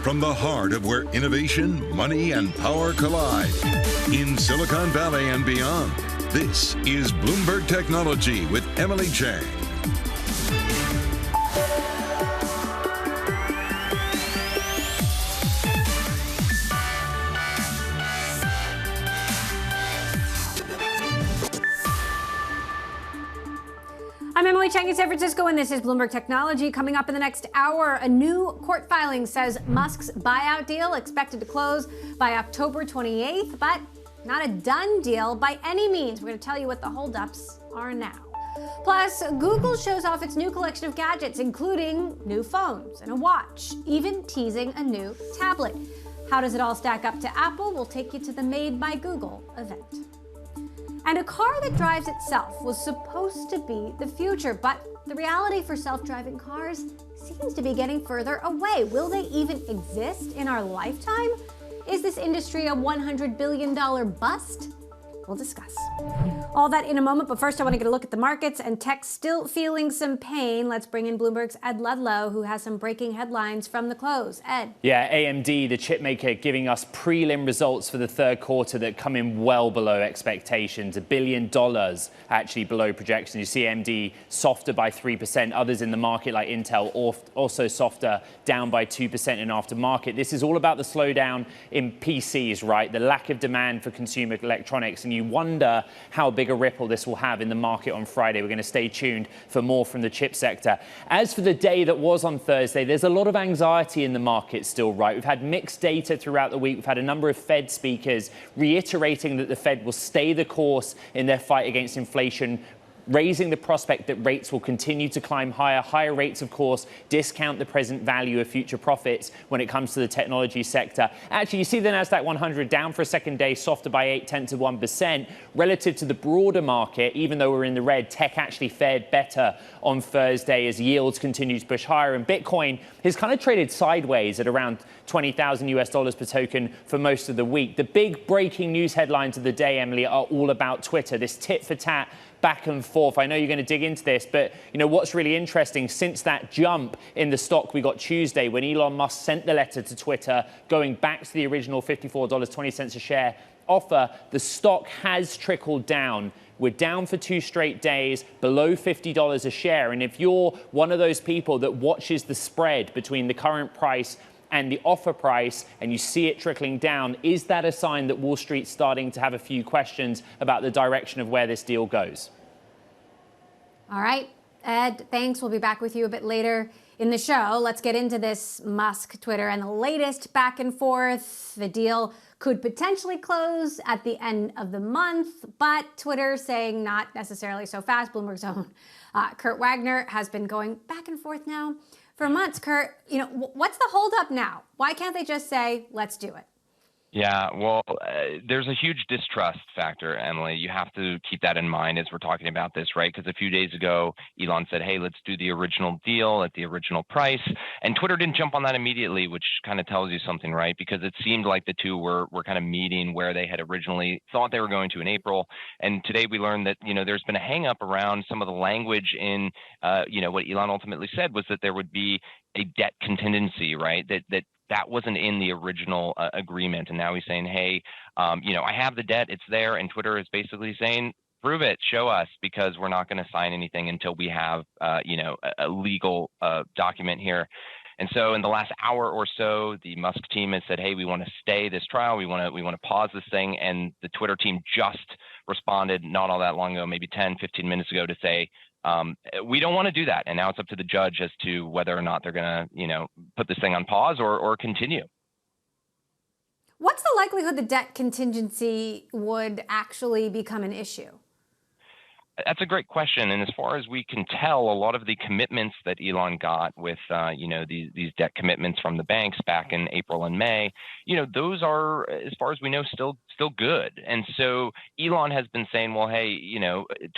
from the heart of where innovation, money, and power collide. In Silicon Valley and beyond, this is Bloomberg Technology with Emily Chang. I'm Emily Chang in San Francisco, and this is Bloomberg Technology. Coming up in the next hour, a new court filing says Musk's buyout deal expected to close by October 28th, but not a done deal by any means. We're going to tell you what the holdups are now. Plus, Google shows off its new collection of gadgets, including new phones and a watch, even teasing a new tablet. How does it all stack up to Apple? We'll take you to the Made by Google event. And a car that drives itself was supposed to be the future, but the reality for self-driving cars seems to be getting further away. Will they even exist in our lifetime? Is this industry a $100 billion bust? We'll discuss. All that in a moment, but first I want to get a look at the markets, and tech still feeling some pain. Let's bring in Bloomberg's Ed Ludlow, who has some breaking headlines from the close. Ed. Yeah, AMD, the chip maker, giving us prelim results for the third quarter that come in well below expectations, $1 billion actually below projections. You see AMD softer by 3%, others in the market like Intel also softer, down by 2% in aftermarket. This is all about the slowdown in PCs, right? The lack of demand for consumer electronics, and you wonder how big a ripple this will have in the market on Friday. We're going to stay tuned for more from the chip sector. As for the day that was on Thursday, there's a lot of anxiety in the market still, right? We've had mixed data throughout the week. We've had a number of Fed speakers reiterating that the Fed will stay the course in their fight against inflation, raising the prospect that rates will continue to climb higher. Higher rates, of course, discount the present value of future profits when it comes to the technology sector. Actually, you see the NASDAQ 100 down for a second day, softer by 0.8%. Relative to the broader market, even though we're in the red, tech actually fared better on Thursday as yields continue to push higher. And Bitcoin has kind of traded sideways at around $20,000 per token for most of the week. The big breaking news headlines of the day, Emily, are all about Twitter, this tit for tat back and forth. I know you're going to dig into this, but you know what's really interesting, since that jump in the stock we got Tuesday when Elon Musk sent the letter to Twitter going back to the original $54.20 a share offer, the stock has trickled down. We're down for 2 straight days, below $50 a share. And if you're one of those people that watches the spread between the current price and the offer price, and you see it trickling down, is that a sign that Wall Street's starting to have a few questions about the direction of where this deal goes? All right, Ed, thanks. We'll be back with you a bit later in the show. Let's get into this Musk, Twitter, and the latest back and forth. The deal could potentially close at the end of the month, but Twitter saying not necessarily so fast. Bloomberg's own Kurt Wagner has been going back and forth now for months. Kurt, what's the holdup now? Why can't they just say, let's do it? Yeah, well, there's a huge distrust factor, Emily. You have to keep that in mind as we're talking about this, right? Because a few days ago, Elon said, hey, let's do the original deal at the original price. And Twitter didn't jump on that immediately, which kind of tells you something, right? Because it seemed like the two were kind of meeting where they had originally thought they were going to in April. And today we learned that, there's been a hang up around some of the language in, what Elon ultimately said was that there would be a debt contingency, right? That wasn't in the original agreement. And now he's saying, hey, I have the debt, it's there. And Twitter is basically saying, prove it, show us, because we're not going to sign anything until we have, a legal document here. And so in the last hour or so, the Musk team has said, hey, we want to stay this trial. We want to pause this thing. And the Twitter team just responded not all that long ago, maybe 10, 15 minutes ago, to say, we don't want to do that. And now it's up to the judge as to whether or not they're going to, put this thing on pause or continue. What's the likelihood the debt contingency would actually become an issue? That's a great question. And as far as we can tell, a lot of the commitments that Elon got with, these debt commitments from the banks back in April and May, those are, as far as we know, still good. And so Elon has been saying, well, hey,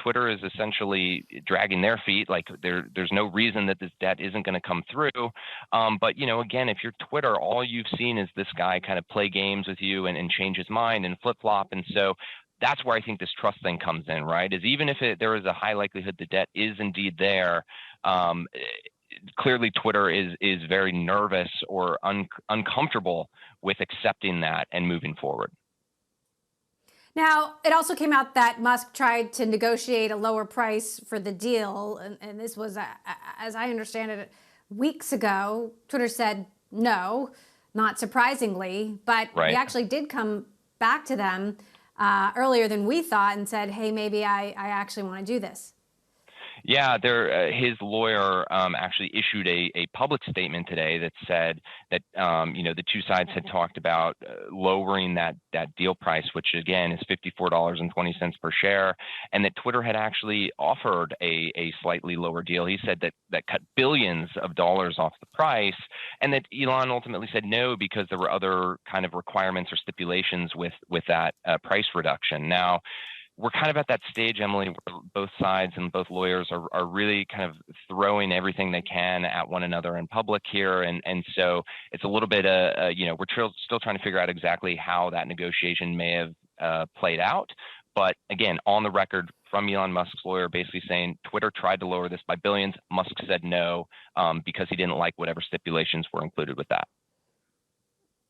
Twitter is essentially dragging their feet. Like there's no reason that this debt isn't going to come through. But, again, if you're Twitter, all you've seen is this guy kind of play games with you and change his mind and flip flop. And so that's where I think this trust thing comes in, right? Is even if there is a high likelihood the debt is indeed there, clearly Twitter is very nervous or uncomfortable with accepting that and moving forward. Now, it also came out that Musk tried to negotiate a lower price for the deal, and this was, as I understand it, weeks ago. Twitter said no, not surprisingly, but he actually did come back to them earlier than we thought and said, hey, maybe I actually want to do this. Yeah, his lawyer actually issued a public statement today that said that the two sides had talked about lowering that deal price, which again is $54.20 per share, and that Twitter had actually offered a slightly lower deal. He said that cut billions of dollars off the price, and that Elon ultimately said no because there were other kind of requirements or stipulations with that price reduction. Now, we're kind of at that stage, Emily, where both sides and both lawyers are really kind of throwing everything they can at one another in public here. And so it's a little bit, we're still trying to figure out exactly how that negotiation may have played out. But again, on the record from Elon Musk's lawyer, basically saying Twitter tried to lower this by billions. Musk said no because he didn't like whatever stipulations were included with that.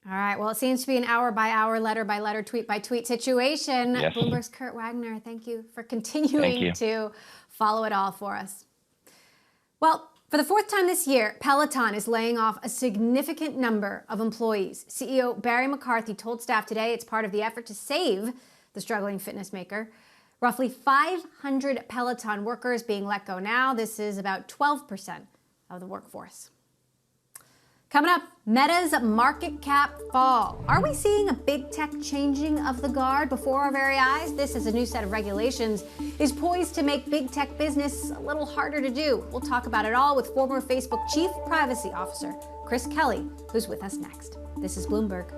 All right. Well, it seems to be an hour-by-hour, letter-by-letter, tweet-by-tweet situation. Yes. Bloomberg's Kurt Wagner, thank you for continuing to follow it all for us. Well, for the fourth time this year, Peloton is laying off a significant number of employees. CEO Barry McCarthy told staff today it's part of the effort to save the struggling fitness maker. Roughly 500 Peloton workers being let go now. This is about 12% of the workforce. Coming up, Meta's market cap fall. Are we seeing a big tech changing of the guard before our very eyes? This, as a new set of regulations, is poised to make big tech business a little harder to do. We'll talk about it all with former Facebook Chief Privacy Officer Chris Kelly, who's with us next. This is Bloomberg.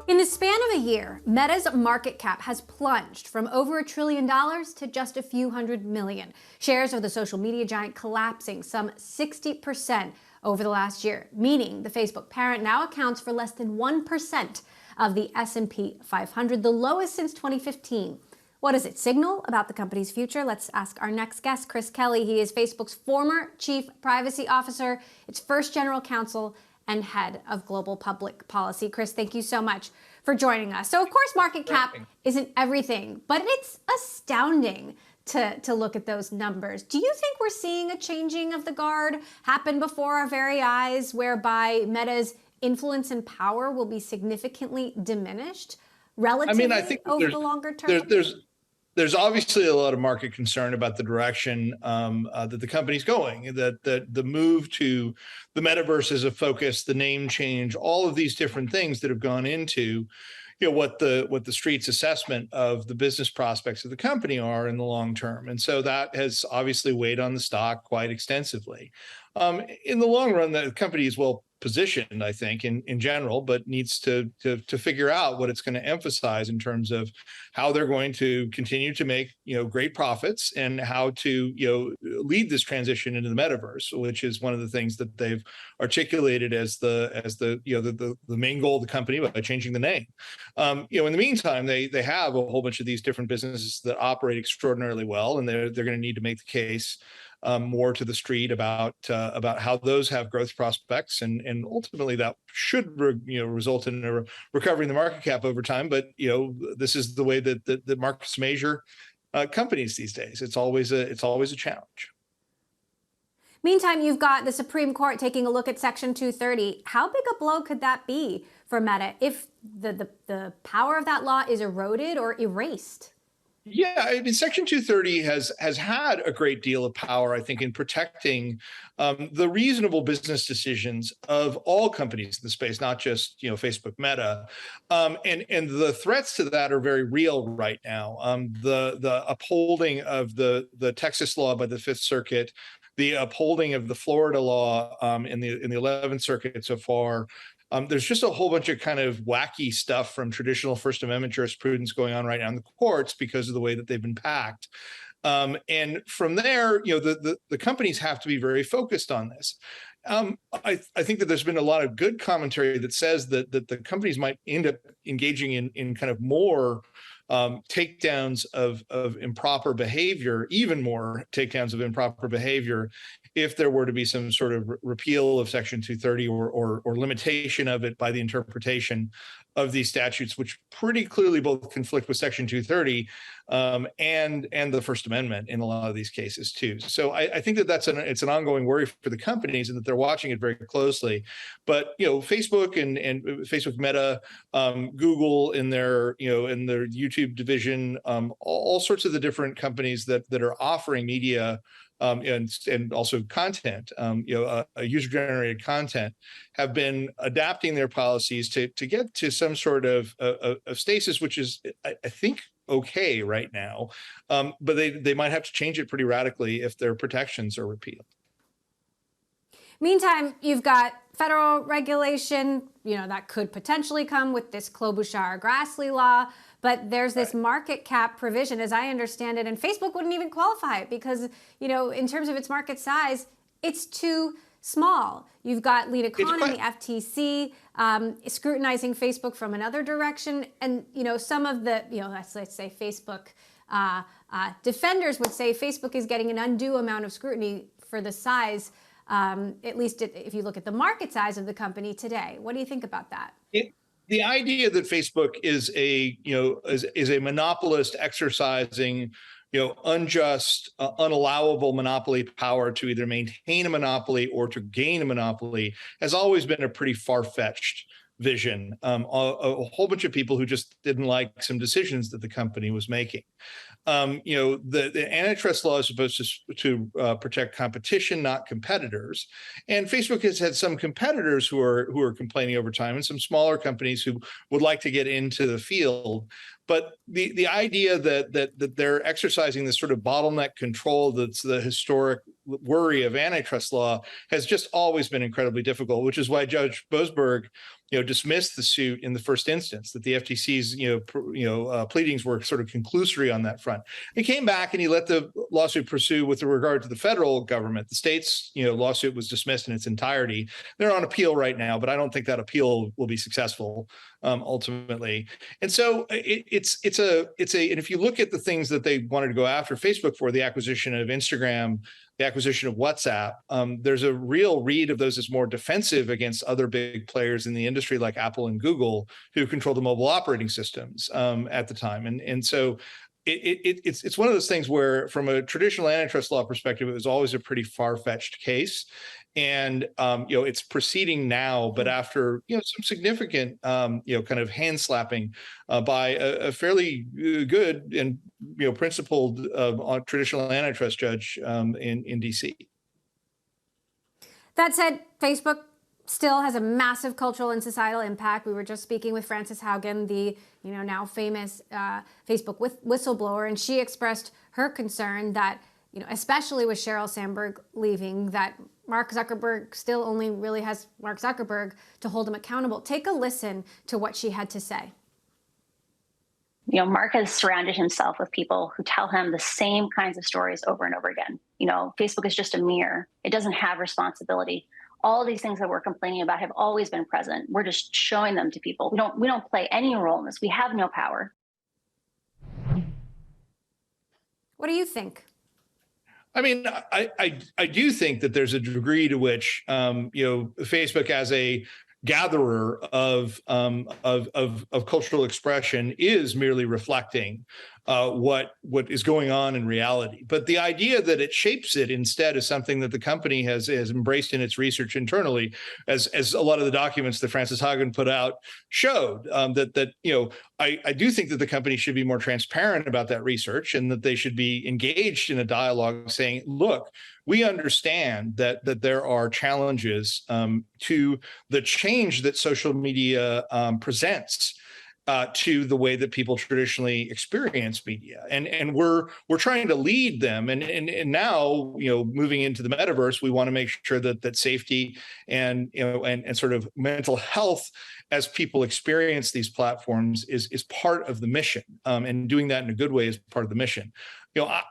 In the span of a year, Meta's market cap has plunged from over $1 trillion to just a few hundred million. Shares of the social media giant collapsing some 60% over the last year, meaning the Facebook parent now accounts for less than 1% of the S&P 500, the lowest since 2015. What does it signal about the company's future? Let's ask our next guest, Chris Kelly. He is Facebook's former Chief Privacy Officer, its first General Counsel, and head of global public policy. Chris, thank you so much for joining us. So, of course, market cap isn't everything, but it's astounding to look at those numbers. Do you think we're seeing a changing of the guard happen before our very eyes, whereby Meta's influence and power will be significantly diminished relatively I think over the longer term? There's obviously a lot of market concern about the direction that the company's going, that the move to the metaverse as a focus, the name change, all of these different things that have gone into, what the street's assessment of the business prospects of the company are in the long term. And so that has obviously weighed on the stock quite extensively. In the long run, the company is well positioned, I think, in general, but needs to figure out what it's going to emphasize in terms of how they're going to continue to make great profits and how to lead this transition into the metaverse, which is one of the things that they've articulated as the main goal of the company by changing the name. In the meantime, they have a whole bunch of these different businesses that operate extraordinarily well, and they're going to need to make the case more to the street about how those have growth prospects, and ultimately that should result in a recovery in the market cap over time. But this is the way that the markets measure companies these days. It's always a challenge. Meantime, you've got the Supreme Court taking a look at Section 230. How big a blow could that be for Meta if the power of that law is eroded or erased? Yeah, Section 230 has had a great deal of power, I think, in protecting the reasonable business decisions of all companies in the space, not just Facebook, Meta, and the threats to that are very real right now. The upholding of the Texas law by the Fifth Circuit the upholding of the Florida law in the 11th Circuit so far. There's just a whole bunch of kind of wacky stuff from traditional First Amendment jurisprudence going on right now in the courts because of the way that they've been packed. And from there, the companies have to be very focused on this. I think that there's been a lot of good commentary that says that the companies might end up engaging in kind of more takedowns of improper behavior, even more takedowns of improper behavior, if there were to be some sort of repeal of Section 230 or limitation of it by the interpretation of these statutes, which pretty clearly both conflict with Section 230 and the First Amendment in a lot of these cases too. So I think that it's an ongoing worry for the companies, and that they're watching it very closely. But Facebook and Facebook Meta, Google in their YouTube division, all sorts of the different companies that are offering media and also content, user-generated content, have been adapting their policies to get to some sort of stasis, which is, I think, okay right now. But they might have to change it pretty radically if their protections are repealed. Meantime, you've got federal regulation, that could potentially come with this Klobuchar-Grassley law. But there's this market cap provision, as I understand it, and Facebook wouldn't even qualify it because, in terms of its market size, it's too small. You've got Lena Khan and the FTC scrutinizing Facebook from another direction. And, some of the, let's say Facebook defenders would say Facebook is getting an undue amount of scrutiny for the size, at least if you look at the market size of the company today. What do you think about that? The idea that Facebook is a monopolist exercising, unjust, unallowable monopoly power to either maintain a monopoly or to gain a monopoly has always been a pretty far-fetched vision. A whole bunch of people who just didn't like some decisions that the company was making. The antitrust law is supposed to protect competition, not competitors. And Facebook has had some competitors who are complaining over time, and some smaller companies who would like to get into the field. But the idea that they're exercising this sort of bottleneck control that's the historic worry of antitrust law has just always been incredibly difficult, which is why Judge Boasberg dismissed the suit in the first instance, that the FTC's pleadings were sort of conclusory on that front. He came back and he let the lawsuit pursue with regard to the federal government. The state's lawsuit was dismissed in its entirety. They're on appeal right now, but I don't think that appeal will be successful ultimately. And so and if you look at the things that they wanted to go after Facebook for, the acquisition of Instagram, the acquisition of WhatsApp, there's a real read of those as more defensive against other big players in the industry like Apple and Google, who control the mobile operating systems at the time. And so it's one of those things where, from a traditional antitrust law perspective, it was always a pretty far-fetched case. And it's proceeding now, but after some significant kind of hand slapping by a fairly good and principled traditional antitrust judge in DC. That said, Facebook still has a massive cultural and societal impact. We were just speaking with Frances Haugen, the now famous Facebook whistleblower, and she expressed her concern that especially with Sheryl Sandberg leaving, that Mark Zuckerberg still only really has Mark Zuckerberg to hold him accountable. Take a listen to what she had to say. Mark has surrounded himself with people who tell him the same kinds of stories over and over again. Facebook is just a mirror. It doesn't have responsibility. All these things that we're complaining about have always been present. We're just showing them to people. We don't play any role in this. We have no power. What do you think? I mean, I do think that there's a degree to which Facebook as a gatherer of cultural expression is merely reflecting what is going on in reality. But the idea that it shapes it instead is something that the company has embraced in its research internally, as a lot of the documents that Frances Haugen put out showed. I do think that the company should be more transparent about that research, and that they should be engaged in a dialogue saying, look, we understand that there are challenges to the change that social media presents. to the way that people traditionally experience media, and we're trying to lead them. And now, moving into the metaverse, we want to make sure that safety and and sort of mental health as people experience these platforms is part of the mission, and doing that in a good way is part of the mission.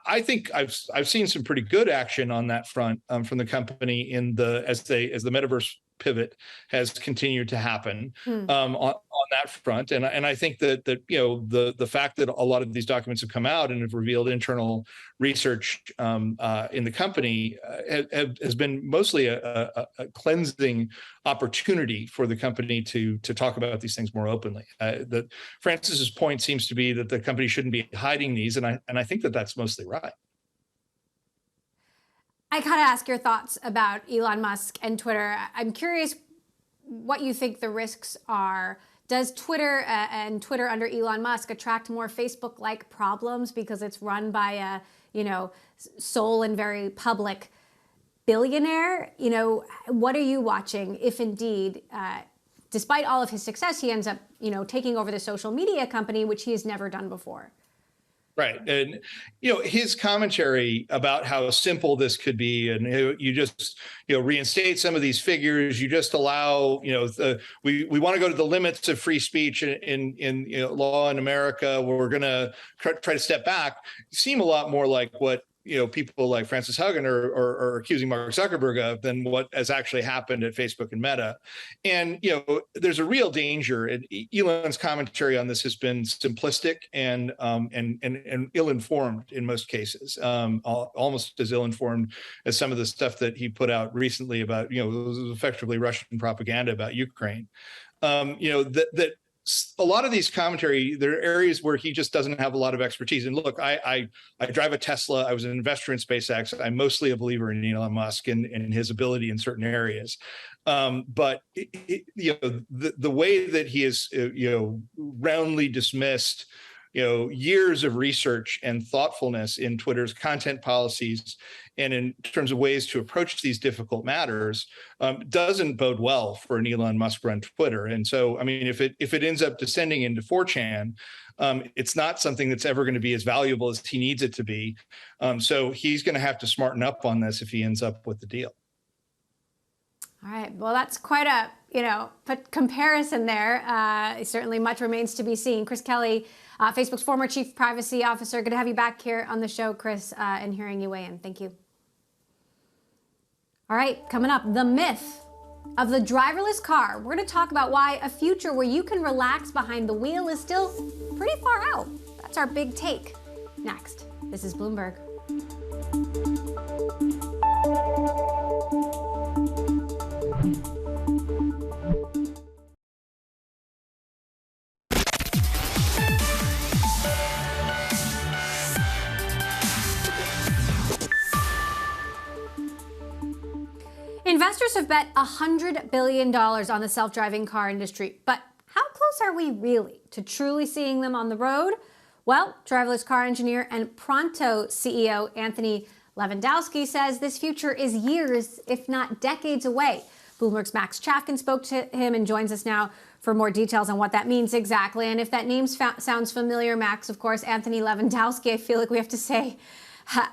I think I've seen some pretty good action on that front from the company as the metaverse pivot has continued to happen on that front, and I think that the fact that a lot of these documents have come out and have revealed internal research in the company has been mostly a cleansing opportunity for the company to talk about these things more openly. That Francis's point seems to be that the company shouldn't be hiding these, and I think that that's mostly right. I gotta ask your thoughts about Elon Musk and Twitter. I'm curious what you think the risks are. Does Twitter and Twitter under Elon Musk attract more Facebook-like problems because it's run by a, sole and very public billionaire? What are you watching if indeed, despite all of his success, he ends up, taking over the social media company, which he has never done before? Right. And, his commentary about how simple this could be, and you just, reinstate some of these figures, you just allow, we want to go to the limits of free speech in law in America, where we're going to try to step back, seem a lot more like what people like Frances Haugen are accusing Mark Zuckerberg of than what has actually happened at Facebook and Meta. And, there's a real danger. And Elon's commentary on this has been simplistic and ill-informed in most cases, almost as ill-informed as some of the stuff that he put out recently about, it was effectively Russian propaganda about Ukraine. That a lot of these commentary, there are areas where he just doesn't have a lot of expertise. And look, I drive a Tesla. I was an investor in SpaceX. I'm mostly a believer in Elon Musk and his ability in certain areas. But the way that he is, roundly dismissed, years of research and thoughtfulness in Twitter's content policies and in terms of ways to approach these difficult matters, doesn't bode well for an Elon Musk run Twitter. And so, I mean, if it ends up descending into 4chan, it's not something that's ever going to be as valuable as he needs it to be. So he's going to have to smarten up on this if he ends up with the deal. All right. Well, that's quite a, comparison there. Certainly much remains to be seen. Chris Kelly, Facebook's former chief privacy officer. Good to have you back here on the show, Chris, and hearing you weigh in. Thank you. All right, coming up, the myth of the driverless car. We're going to talk about why a future where you can relax behind the wheel is still pretty far out. That's our big take. Next, this is Bloomberg. Investors have bet $100 billion on the self-driving car industry, but how close are we really to truly seeing them on the road? Well, driverless car engineer and Pronto CEO Anthony Lewandowski says this future is years, if not decades away. Bloomberg's Max Chafkin spoke to him and joins us now for more details on what that means exactly. And if that name sounds familiar, Max, of course, Anthony Lewandowski, I feel like we have to say,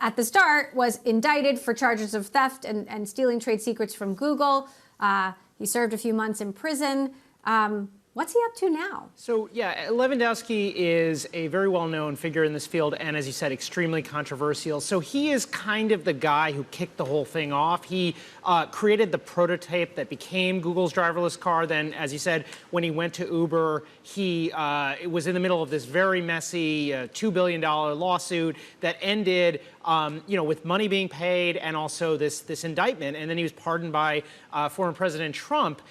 at the start, was indicted for charges of theft and stealing trade secrets from Google. He served a few months in prison. What's he up to now? So, yeah, Lewandowski is a very well-known figure in this field and, as you said, extremely controversial. So he is kind of the guy who kicked the whole thing off. He created the prototype that became Google's driverless car. Then, as you said, when he went to Uber, he was in the middle of this very messy $2 billion lawsuit that ended with money being paid and also this indictment. And then he was pardoned by former President Trump.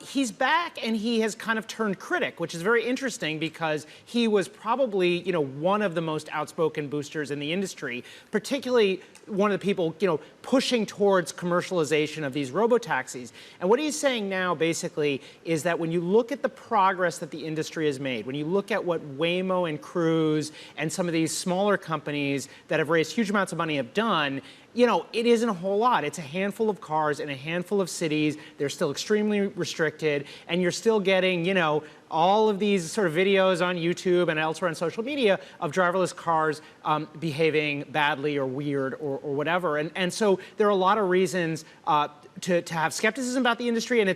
He's back and he has kind of turned critic, which is very interesting because he was probably, one of the most outspoken boosters in the industry, particularly one of the people, pushing towards commercialization of these robotaxis. And what he's saying now, basically, is that when you look at the progress that the industry has made, when you look at what Waymo and Cruise and some of these smaller companies that have raised huge amounts of money have done, it isn't a whole lot. It's a handful of cars in a handful of cities. They're still extremely restricted, and you're still getting, all of these sort of videos on YouTube and elsewhere on social media of driverless cars behaving badly or weird or whatever. And so there are a lot of reasons to have skepticism about the industry, and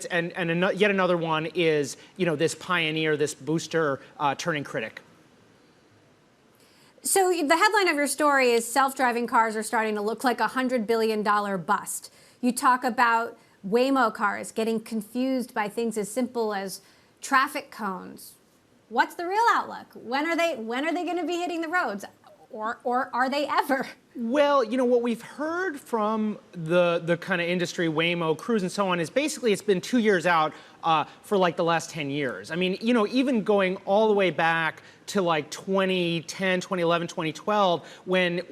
yet another one is, this pioneer, this booster turning critic. So the headline of your story is self-driving cars are starting to look like a $100 billion bust. You talk about Waymo cars getting confused by things as simple as traffic cones. What's the real outlook? When are they going to be hitting the roads? Or are they ever? Well, what we've heard from the kind of industry, Waymo, Cruise, and so on, is basically it's been 2 years out for like the last 10 years. I mean, even going all the way back to like 2010, 2011, 2012, when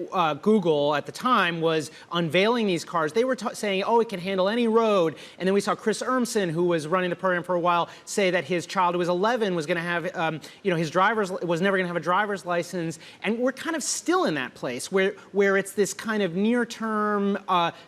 Google at the time was unveiling these cars, they were saying, oh, it can handle any road. And then we saw Chris Urmson, who was running the program for a while, say that his child who was 11 was going to have, was never going to have a driver's license. And we're kind of still in that place where it's this kind of near-term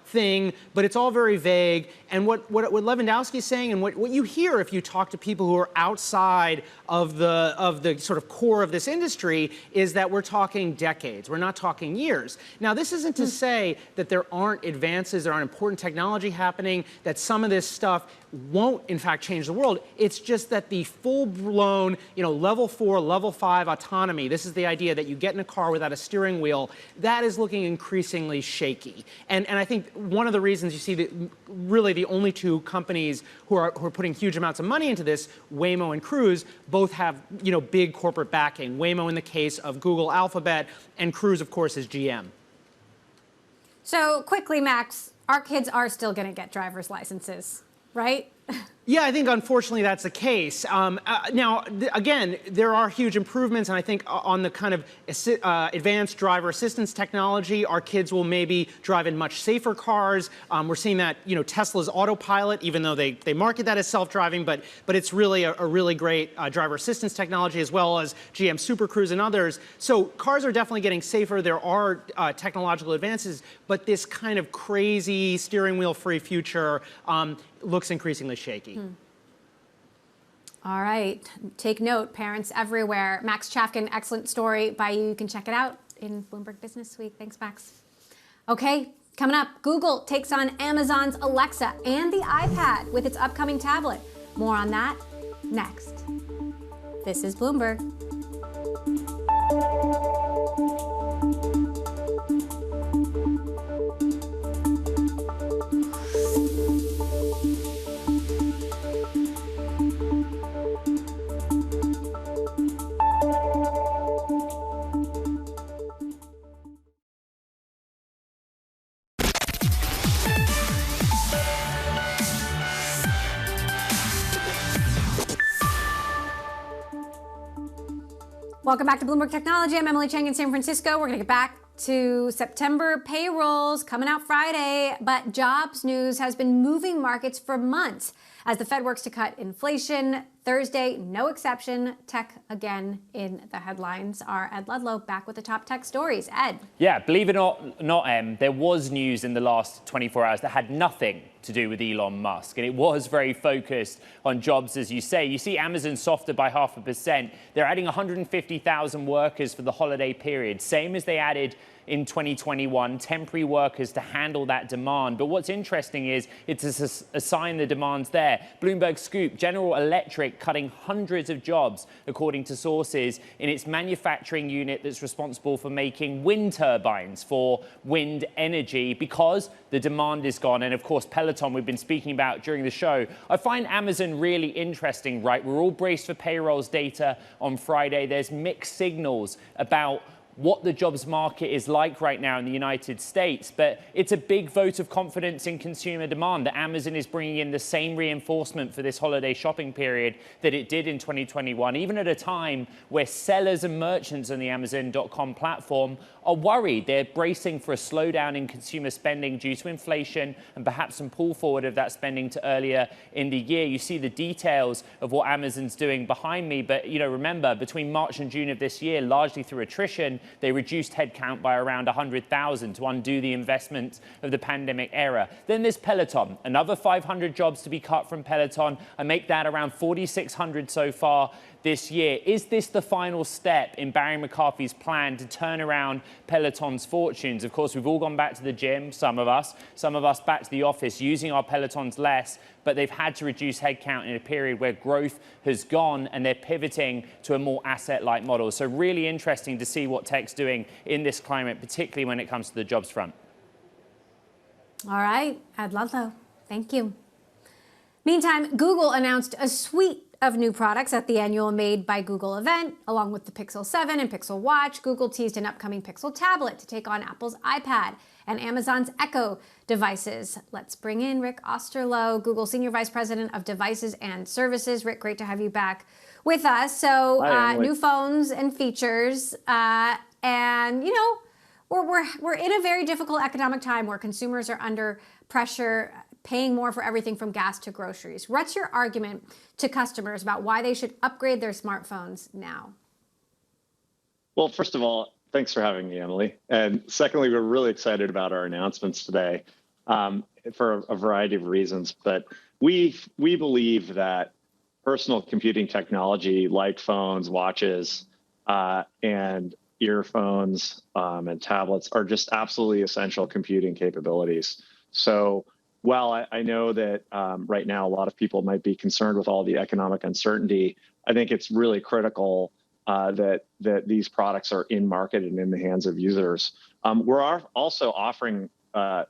thing, but it's all very vague. And what Lewandowski is saying, and what you hear if you talk to people who are outside of the sort of core of this industry, is that we're talking decades. We're not talking years. Now, this isn't to say that there aren't advances, there aren't important technology happening, that some of this stuff won't, in fact, change the world. It's just that the full-blown, level 4, level 5 autonomy, this is the idea that you get in a car without a steering wheel, that is looking increasingly shaky. And I think one of the reasons you see that really the only two companies who are putting huge amounts of money into this, Waymo and Cruise, both have, big corporate backing. Waymo in the case of Google Alphabet, and Cruise, of course, is GM. So quickly, Max, our kids are still going to get driver's licenses, right? Yeah, I think unfortunately that's the case. Now, again, there are huge improvements, and I think on the kind of advanced driver assistance technology, our kids will maybe drive in much safer cars. We're seeing that, Tesla's autopilot, even though they market that as self-driving, but it's really a really great driver assistance technology, as well as GM Super Cruise and others. So cars are definitely getting safer. There are technological advances, but this kind of crazy steering wheel-free future looks increasingly shaky. All right. Take note, parents everywhere. Max Chafkin, excellent story by you. You can check it out in Bloomberg Business Week. Thanks, Max. Okay, coming up, Google takes on Amazon's Alexa and the iPad with its upcoming tablet. More on that next. This is Bloomberg. Welcome back to Bloomberg Technology. I'm Emily Chang in San Francisco. We're going to get back to September payrolls coming out Friday, but jobs news has been moving markets for months as the Fed works to cut inflation. Thursday, no exception. Tech again in the headlines. Our Ed Ludlow back with the top tech stories. Ed. Yeah, believe it or not, Em, there was news in the last 24 hours that had nothing to do with Elon Musk. And it was very focused on jobs, as you say. You see Amazon softer by 0.5%. They're adding 150,000 workers for the holiday period, same as they added in 2021, temporary workers to handle that demand. But what's interesting is it's a sign the demand's there. Bloomberg Scoop, General Electric cutting hundreds of jobs, according to sources, in its manufacturing unit that's responsible for making wind turbines for wind energy because the demand is gone. And of course, Peloton, we've been speaking about during the show. I find Amazon really interesting, right? We're all braced for payrolls data on Friday. There's mixed signals about what the jobs market is like right now in the United States, but it's a big vote of confidence in consumer demand that Amazon is bringing in the same reinforcement for this holiday shopping period that it did in 2021, even at a time where sellers and merchants on the Amazon.com platform are worried. They're bracing for a slowdown in consumer spending due to inflation and perhaps some pull forward of that spending to earlier in the year. You see the details of what Amazon's doing behind me, but remember, between March and June of this year, largely through attrition, They reduced headcount by around 100,000 to undo the investment of the pandemic era. Then there's Peloton, another 500 jobs to be cut from Peloton. I make that around 4,600 so far this year. Is this the final step in Barry McCarthy's plan to turn around Peloton's fortunes? Of course, we've all gone back to the gym, some of us back to the office, using our Pelotons less, but they've had to reduce headcount in a period where growth has gone, and they're pivoting to a more asset-light model. So really interesting to see what tech's doing in this climate, particularly when it comes to the jobs front. All right, I'd love that. Thank you. Meantime, Google announced a suite of new products at the annual Made by Google event. Along with the Pixel 7 and Pixel Watch, Google teased an upcoming Pixel tablet to take on Apple's iPad and Amazon's Echo devices. Let's bring in Rick Osterloh, Google Senior Vice President of Devices and Services. Rick, great to have you back with us. So new phones and features, and you know, we're in a very difficult economic time where consumers are under pressure, paying more for everything from gas to groceries. What's your argument to customers about why they should upgrade their smartphones now? Well, first of all, thanks for having me, Emily. And secondly, we're really excited about our announcements today for a variety of reasons. But we believe that personal computing technology like phones, watches, and earphones and tablets are just absolutely essential computing capabilities. So while I know that right now a lot of people might be concerned with all the economic uncertainty, I think it's really critical that these products are in market and in the hands of users. We're also offering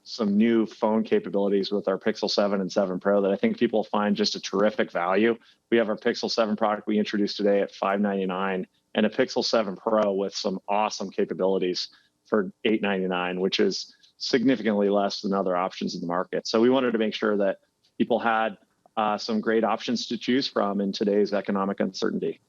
some new phone capabilities with our Pixel 7 and 7 Pro that I think people find just a terrific value. We have our Pixel 7 product we introduced today at $599 and a Pixel 7 Pro with some awesome capabilities for $899, which is significantly less than other options in the market. So we wanted to make sure that people had some great options to choose from in today's economic uncertainty.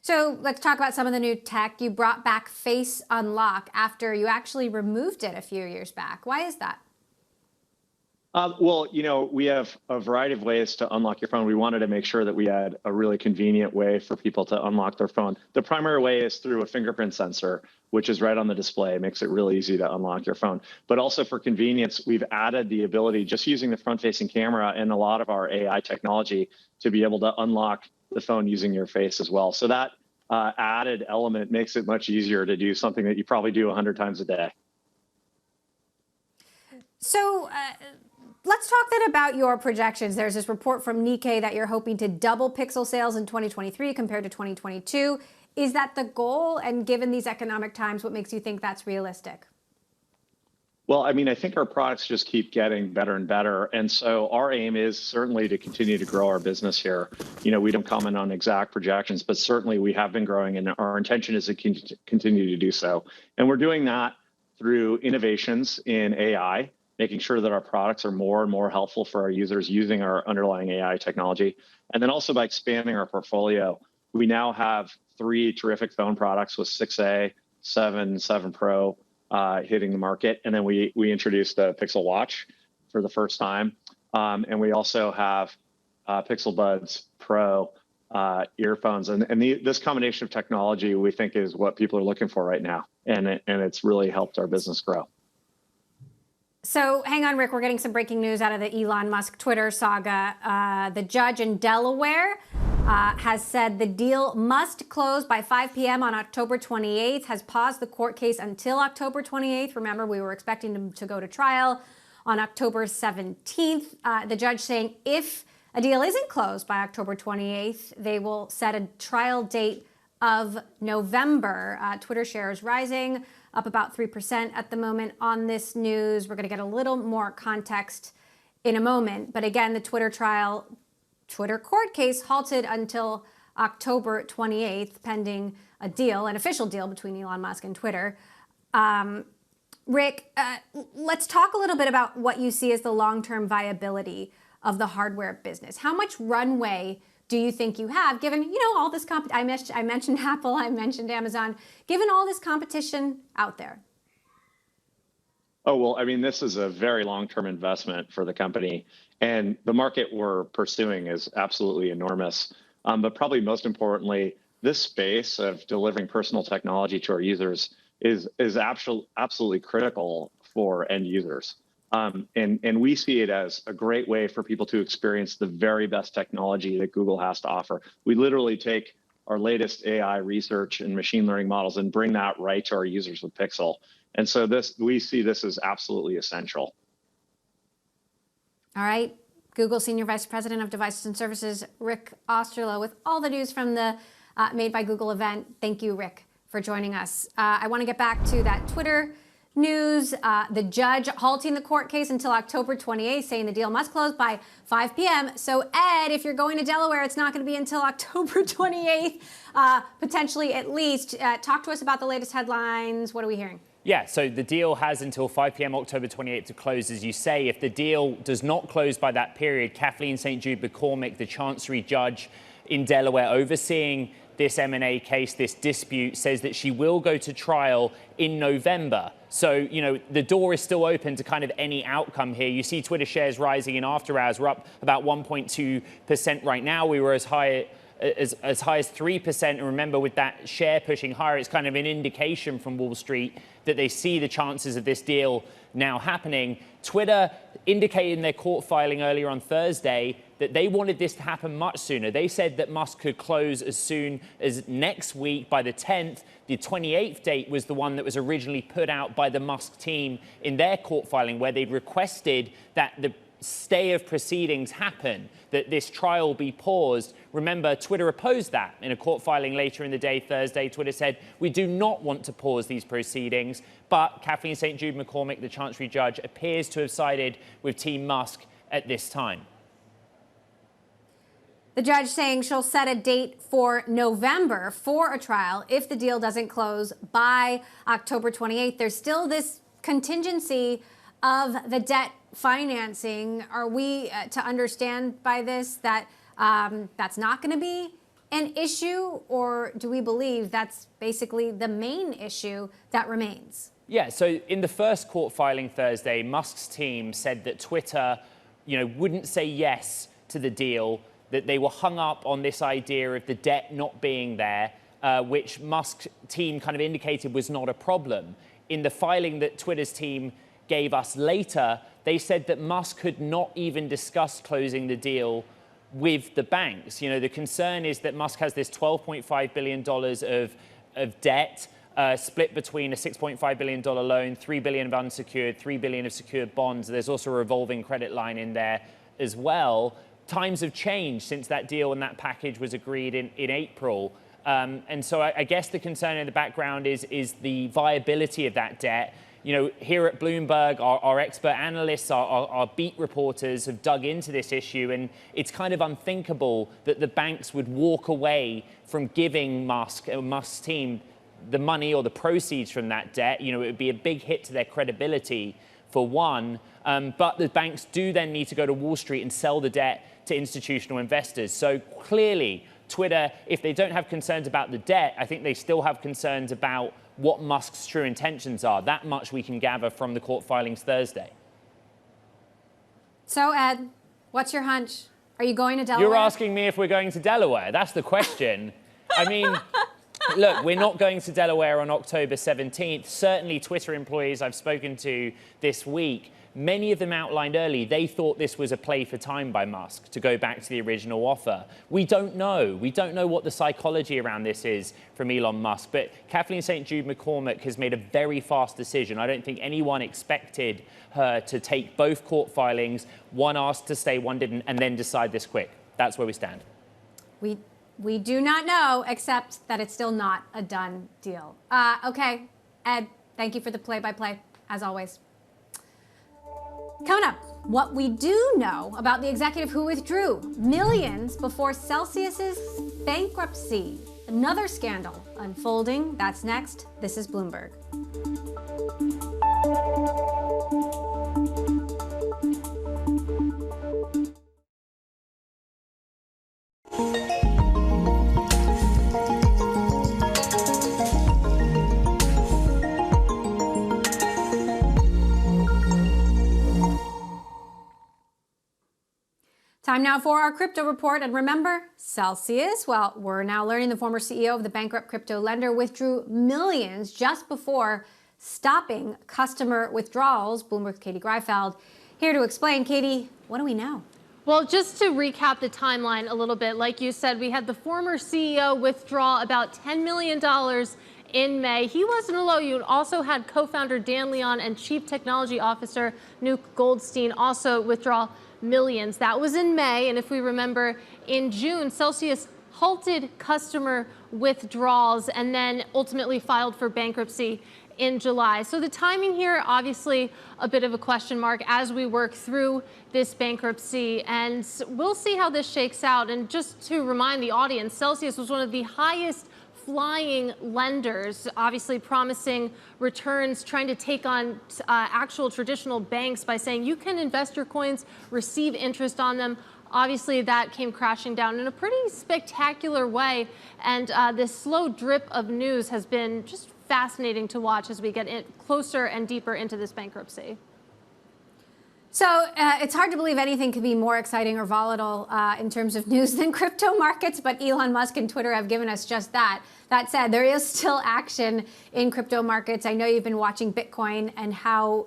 So let's talk about some of the new tech. You brought back Face Unlock after you actually removed it a few years back. Why is that? Well, you know, we have a variety of ways to unlock your phone. We wanted to make sure that we had a really convenient way for people to unlock their phone. The primary way is through a fingerprint sensor, which is right on the display. It makes it really easy to unlock your phone. But also for convenience, we've added the ability, just using the front-facing camera and a lot of our AI technology, to be able to unlock the phone using your face as well. So that added element makes it much easier to do something that you probably do 100 times a day. So let's talk then about your projections. There's this report from Nikkei that you're hoping to double Pixel sales in 2023 compared to 2022. Is that the goal? And given these economic times, what makes you think that's realistic? Well, I mean, I think our products just keep getting better and better. And so our aim is certainly to continue to grow our business here. You know, we don't comment on exact projections, but certainly we have been growing, and our intention is to continue to do so. And we're doing that through innovations in AI, making sure that our products are more and more helpful for our users using our underlying AI technology. And then also by expanding our portfolio. We now have 3 terrific phone products with 6A, 7, 7 Pro hitting the market. And then we introduced the Pixel Watch for the first time. And we also have Pixel Buds Pro earphones. And this combination of technology, we think, is what people are looking for right now. And it's really helped our business grow. So hang on, Rick, we're getting some breaking news out of the Elon Musk Twitter saga. The judge in Delaware has said the deal must close by 5 p.m. on October 28th, has paused the court case until October 28th. Remember, we were expecting them to go to trial on October 17th. The judge saying if a deal isn't closed by October 28th, they will set a trial date of November. Twitter shares rising, up about 3% at the moment on this news. We're going to get a little more context in a moment. But again, the Twitter court case halted until October 28th, pending a deal, an official deal between Elon Musk and Twitter. Rick, let's talk a little bit about what you see as the long-term viability of the hardware business. How much runway do you think you have, given, you know, all this I mentioned Apple, I mentioned Amazon, given all this competition out there? Oh, well, I mean, this is a very long-term investment for the company, and the market we're pursuing is absolutely enormous. But probably most importantly, this space of delivering personal technology to our users is absolutely critical for end users. And we see it as a great way for people to experience the very best technology that Google has to offer. We literally take our latest AI research and machine learning models and bring that right to our users with Pixel. And so we see this as absolutely essential. All right. Google Senior Vice President of Devices and Services, Rick Osterloh, with all the news from the Made by Google event. Thank you, Rick, for joining us. I want to get back to that Twitter news. The judge halting the court case until October 28th, saying the deal must close by 5 p.m. So, Ed, if you're going to Delaware, it's not going to be until October 28th, potentially at least. Talk to us about the latest headlines. What are we hearing? Yeah, so the deal has until 5 p.m. October 28th to close, as you say. If the deal does not close by that period, Kathleen St. Jude McCormick, the Chancery judge in Delaware overseeing this M&A case, this dispute, says that she will go to trial in November. So, the door is still open to kind of any outcome here. You see Twitter shares rising in after hours. We're up about 1.2% right now. We were as high as 3%. And remember, with that share pushing higher, it's kind of an indication from Wall Street that they see the chances of this deal now happening. Twitter indicated in their court filing earlier on Thursday that they wanted this to happen much sooner. They said that Musk could close as soon as next week by the 10th. The 28th date was the one that was originally put out by the Musk team in their court filing, where they'd requested that the stay of proceedings happen, that this trial be paused. Remember, Twitter opposed that in a court filing later in the day, Thursday. Twitter said, we do not want to pause these proceedings. But Kathleen St. Jude McCormick, the Chancery judge, appears to have sided with Team Musk at this time. The judge saying she'll set a date for November for a trial if the deal doesn't close by October 28th. There's still this contingency of the debt financing. Are we to understand by this that that's not going to be an issue, or do we believe that's basically the main issue that remains? Yeah, so in the first court filing Thursday, Musk's team said that Twitter, wouldn't say yes to the deal, that they were hung up on this idea of the debt not being there, which Musk's team kind of indicated was not a problem. In the filing that Twitter's team gave us later, they said that Musk could not even discuss closing the deal with the banks. The concern is that Musk has this $12.5 billion of debt, split between a $6.5 billion loan, $3 billion of unsecured, $3 billion of secured bonds. There's also a revolving credit line in there as well. Times have changed since that deal and that package was agreed in April. And so I guess the concern in the background is the viability of that debt. Here at Bloomberg, our expert analysts, our beat reporters have dug into this issue, and it's kind of unthinkable that the banks would walk away from giving Musk's team the money or the proceeds from that debt. It would be a big hit to their credibility, for one. But the banks do then need to go to Wall Street and sell the debt to institutional investors. So clearly, Twitter, if they don't have concerns about the debt, I think they still have concerns about what Musk's true intentions are. That much we can gather from the court filings Thursday. So, Ed, what's your hunch? Are you going to Delaware? You're asking me if we're going to Delaware. That's the question. I mean, look, we're not going to Delaware on October 17th. Certainly, Twitter employees I've spoken to this week, many of them outlined early, they thought this was a play for time by Musk to go back to the original offer. We don't know. We don't know what the psychology around this is from Elon Musk. But Kathleen St. Jude McCormick has made a very fast decision. I don't think anyone expected her to take both court filings, one asked to stay, one didn't, and then decide this quick. That's where we stand. We do not know, except that it's still not a done deal. Okay, Ed, thank you for the play-by-play, as always. Coming up, what we do know about the executive who withdrew millions before Celsius's bankruptcy. Another scandal unfolding. That's next. This is Bloomberg. Time now for our crypto report. And remember, Celsius, well, we're now learning the former CEO of the bankrupt crypto lender withdrew millions just before stopping customer withdrawals. Bloomberg's Katie Greifeld here to explain. Katie, what do we know? Well, just to recap the timeline a little bit, like you said, we had the former CEO withdraw about $10 million in May. He wasn't alone. You also had co-founder Dan Leon and Chief Technology Officer Nuke Goldstein also withdraw millions. That was in May. And if we remember, in June, Celsius halted customer withdrawals and then ultimately filed for bankruptcy in July. So the timing here, obviously a bit of a question mark as we work through this bankruptcy, and we'll see how this shakes out. And just to remind the audience, Celsius was one of the highest flying lenders, obviously promising returns, trying to take on actual traditional banks by saying you can invest your coins, receive interest on them. Obviously, that came crashing down in a pretty spectacular way. And this slow drip of news has been just fascinating to watch as we get closer and deeper into this bankruptcy. So it's hard to believe anything could be more exciting or volatile in terms of news than crypto markets, but Elon Musk and Twitter have given us just that. That said, there is still action in crypto markets. I know you've been watching Bitcoin and how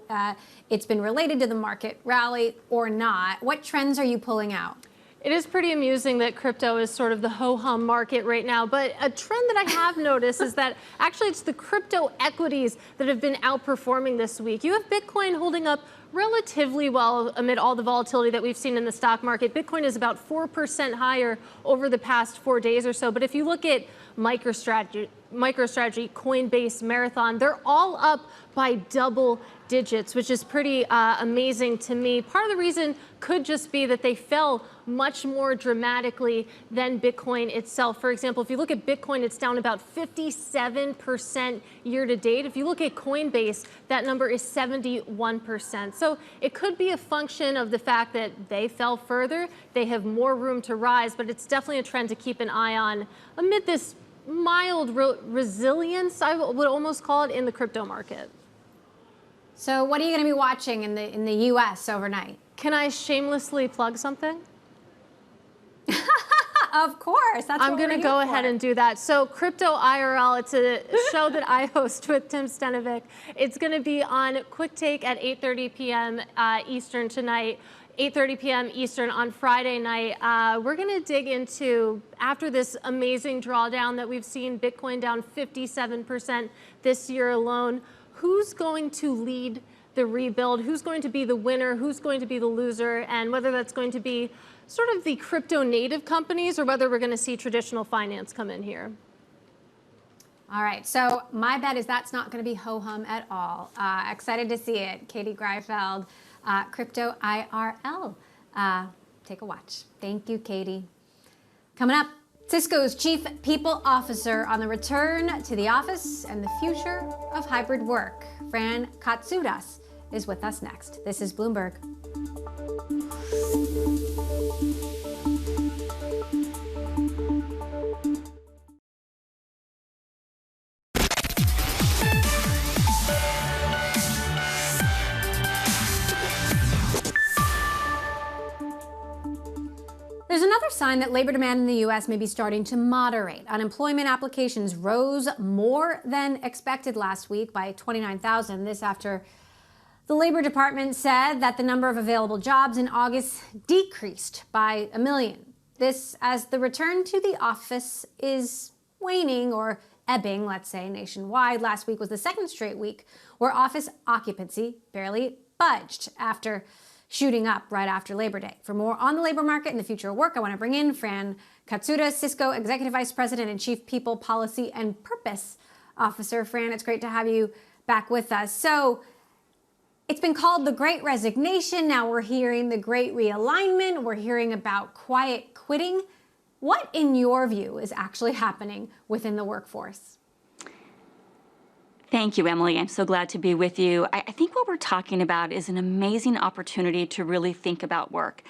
it's been related to the market rally or not. What trends are you pulling out? It is pretty amusing that crypto is sort of the ho-hum market right now, but a trend that I have noticed is that actually it's the crypto equities that have been outperforming this week. You have Bitcoin holding up relatively well amid all the volatility that we've seen in the stock market. Bitcoin is about 4% higher over the past 4 days or so. But if you look at MicroStrategy, Coinbase, Marathon, they're all up by double digits, which is pretty amazing to me. Part of the reason could just be that they fell much more dramatically than Bitcoin itself. For example, if you look at Bitcoin, it's down about 57% year to date. If you look at Coinbase, that number is 71%. So it could be a function of the fact that they fell further. They have more room to rise, but it's definitely a trend to keep an eye on amid this mild resilience, I would almost call it, in the crypto market. So what are you going to be watching in the U.S. overnight? Can I shamelessly plug something? Of course. That's I'm going to go ahead and do that. So Crypto IRL, it's a show that I host with Tim Stenovic. It's going to be on Quick Take at 8:30 p.m. Eastern tonight. 8:30 p.m. Eastern on Friday night. We're going to dig into, after this amazing drawdown that we've seen, Bitcoin down 57% this year alone, who's going to lead the rebuild, who's going to be the winner, who's going to be the loser, and whether that's going to be sort of the crypto native companies or whether we're going to see traditional finance come in here. All right, so my bet is that's not going to be ho-hum at all. Excited to see it. Katie Greifeld, Crypto IRL. Take a watch. Thank you, Katie. Coming up, Cisco's Chief People Officer on the return to the office and the future of hybrid work. Fran Katsoudas is with us next. This is Bloomberg. There's another sign that labor demand in the U.S. may be starting to moderate. Unemployment applications rose more than expected last week by 29,000. This after the Labor Department said that the number of available jobs in August decreased by 1 million. This as the return to the office is waning or ebbing, let's say, nationwide. Last week was the second straight week where office occupancy barely budged after shooting up right after Labor Day. For more on the labor market and the future of work, I want to bring in Fran Katsoudas, Cisco Executive Vice President and Chief People Policy and Purpose Officer. Fran, it's great to have you back with us. So it's been called the Great Resignation. Now we're hearing the Great Realignment. We're hearing about quiet quitting. What, in your view, is actually happening within the workforce? Thank you, Emily. I'm so glad to be with you. I think what we're talking about is an amazing opportunity to really think about work.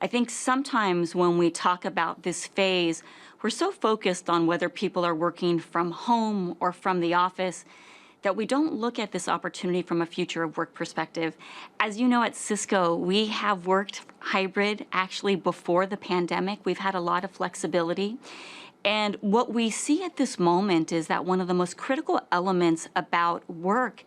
I think sometimes when we talk about this phase, we're so focused on whether people are working from home or from the office that we don't look at this opportunity from a future of work perspective. As you know, at Cisco, we have worked hybrid actually before the pandemic. We've had a lot of flexibility. And what we see at this moment is that one of the most critical elements about work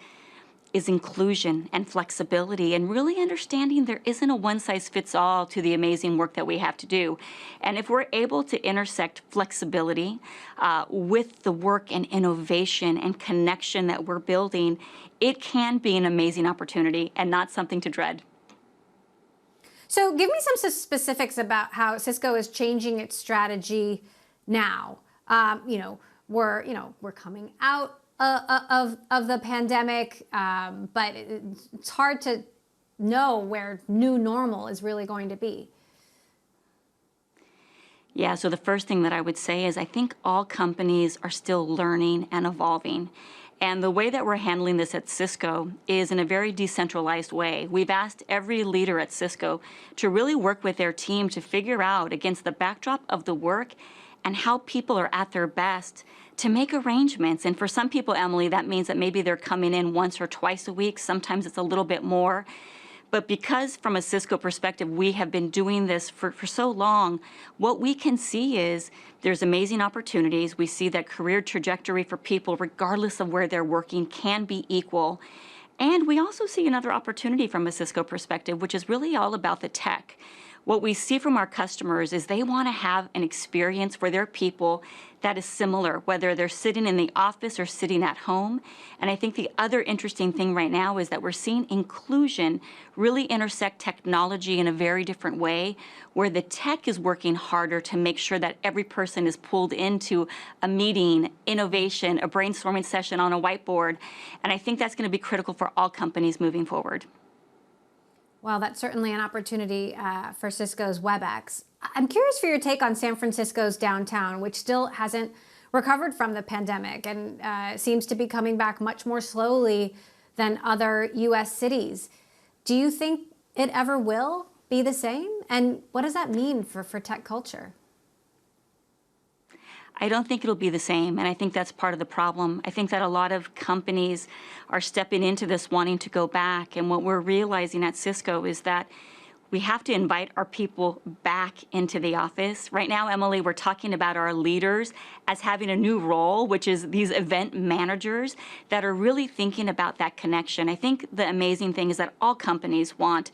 is inclusion and flexibility, and really understanding there isn't a one-size-fits-all to the amazing work that we have to do. And if we're able to intersect flexibility with the work and innovation and connection that we're building, it can be an amazing opportunity and not something to dread. So give me some specifics about how Cisco is changing its strategy now. We're coming out of the pandemic, but it's hard to know where new normal is really going to be. Yeah, so the first thing that I would say is I think all companies are still learning and evolving. And the way that we're handling this at Cisco is in a very decentralized way. We've asked every leader at Cisco to really work with their team to figure out, against the backdrop of the work and how people are at their best, to make arrangements. And for some people, Emily, that means that maybe they're coming in once or twice a week. Sometimes it's a little bit more. But because from a Cisco perspective, we have been doing this for so long, what we can see is there's amazing opportunities. We see that career trajectory for people, regardless of where they're working, can be equal. And we also see another opportunity from a Cisco perspective, which is really all about the tech. What we see from our customers is they want to have an experience for their people that is similar, whether they're sitting in the office or sitting at home. And I think the other interesting thing right now is that we're seeing inclusion really intersect technology in a very different way, where the tech is working harder to make sure that every person is pulled into a meeting, innovation, a brainstorming session on a whiteboard. And I think that's going to be critical for all companies moving forward. Well, that's certainly an opportunity for Cisco's WebEx. I'm curious for your take on San Francisco's downtown, which still hasn't recovered from the pandemic and seems to be coming back much more slowly than other U.S. cities. Do you think it ever will be the same? And what does that mean for tech culture? I don't think it'll be the same, and I think that's part of the problem. I think that a lot of companies are stepping into this wanting to go back, and what we're realizing at Cisco is that we have to invite our people back into the office. Right now, Emily, we're talking about our leaders as having a new role, which is these event managers that are really thinking about that connection. I think the amazing thing is that all companies want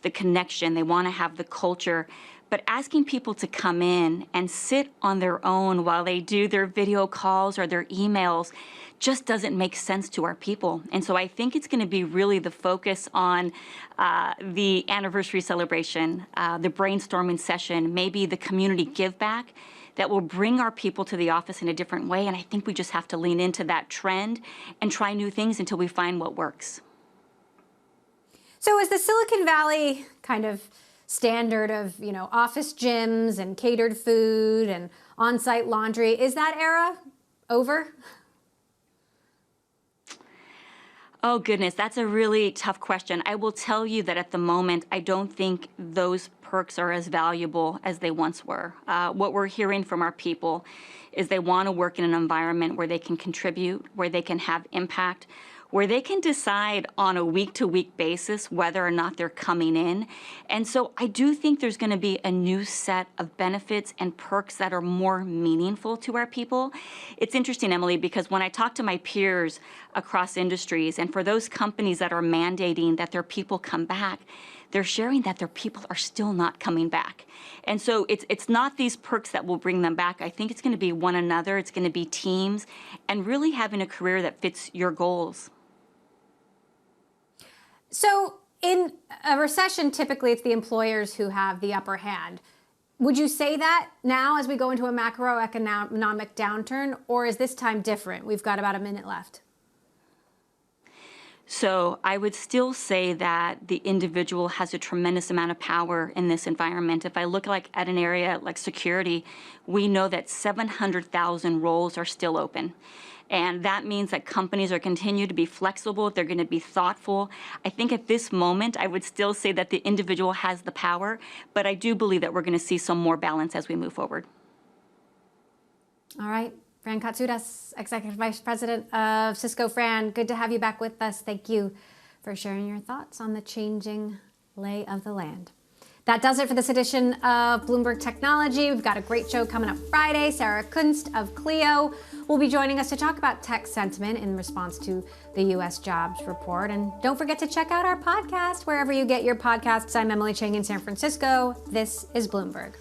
the connection. They want to have the culture. But asking people to come in and sit on their own while they do their video calls or their emails just doesn't make sense to our people. And so I think it's going to be really the focus on the anniversary celebration, the brainstorming session, maybe the community give back that will bring our people to the office in a different way. And I think we just have to lean into that trend and try new things until we find what works. So is the Silicon Valley kind of standard of, office gyms and catered food and on-site laundry, is that era over? Oh, goodness, that's a really tough question. I will tell you that at the moment, I don't think those perks are as valuable as they once were. What we're hearing from our people is they want to work in an environment where they can contribute, where they can have impact, where they can decide on a week-to-week basis whether or not they're coming in. And so I do think there's going to be a new set of benefits and perks that are more meaningful to our people. It's interesting, Emily, because when I talk to my peers across industries, and for those companies that are mandating that their people come back, they're sharing that their people are still not coming back. And so it's not these perks that will bring them back. I think it's going to be one another. It's going to be teams and really having a career that fits your goals. So in a recession, typically it's the employers who have the upper hand. Would you say that now as we go into a macroeconomic downturn, or is this time different? We've got about a minute left. So I would still say that the individual has a tremendous amount of power in this environment. If I look at an area like security, we know that 700,000 roles are still open. And that means that companies are continuing to be flexible. They're going to be thoughtful. I think at this moment, I would still say that the individual has the power, but I do believe that we're going to see some more balance as we move forward. All right. Fran Katsoudas, Executive Vice President of Cisco. Fran, good to have you back with us. Thank you for sharing your thoughts on the changing lay of the land. That does it for this edition of Bloomberg Technology. We've got a great show coming up Friday. Sarah Kunst of Clio will be joining us to talk about tech sentiment in response to the U.S. jobs report. And don't forget to check out our podcast wherever you get your podcasts. I'm Emily Chang in San Francisco. This is Bloomberg.